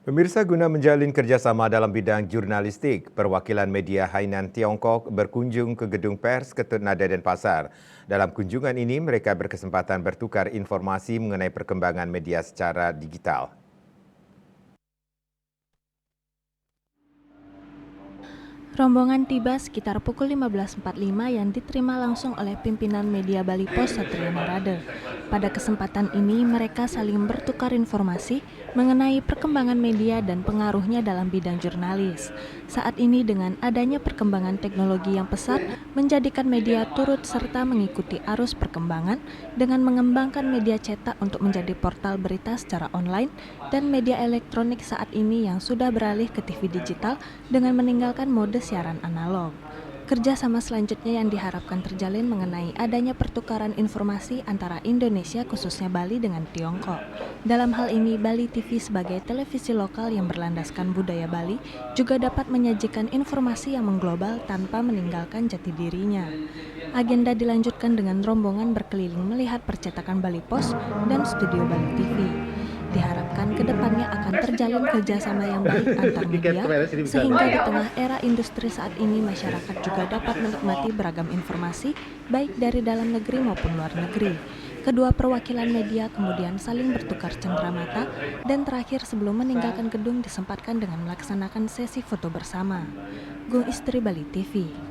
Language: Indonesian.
Pemirsa, guna menjalin kerjasama dalam bidang jurnalistik, perwakilan media Hainan Tiongkok berkunjung ke gedung pers Ketut Nada Denpasar. Dalam kunjungan ini, mereka berkesempatan bertukar informasi mengenai perkembangan media secara digital. Rombongan tiba sekitar pukul 15.45 yang diterima langsung oleh pimpinan media Bali Pos Satria Narada. Pada kesempatan ini, mereka saling bertukar informasi mengenai perkembangan media dan pengaruhnya dalam bidang jurnalis. Saat ini dengan adanya perkembangan teknologi yang pesat, menjadikan media turut serta mengikuti arus perkembangan dengan mengembangkan media cetak untuk menjadi portal berita secara online dan media elektronik saat ini yang sudah beralih ke TV digital dengan meninggalkan mode siaran analog. Kerjasama selanjutnya yang diharapkan terjalin mengenai adanya pertukaran informasi antara Indonesia khususnya Bali dengan Tiongkok. Dalam hal ini, Bali TV sebagai televisi lokal yang berlandaskan budaya Bali juga dapat menyajikan informasi yang mengglobal tanpa meninggalkan jati dirinya. Agenda dilanjutkan dengan rombongan berkeliling melihat percetakan Bali Pos dan studio Bali TV. Diharapkan kedepannya akan terjalin kerjasama yang baik antar media, sehingga di tengah era industri saat ini masyarakat juga dapat menikmati beragam informasi, baik dari dalam negeri maupun luar negeri. Kedua perwakilan media kemudian saling bertukar cenderamata, dan terakhir sebelum meninggalkan gedung disempatkan dengan melaksanakan sesi foto bersama. Gung Istri, Bali TV.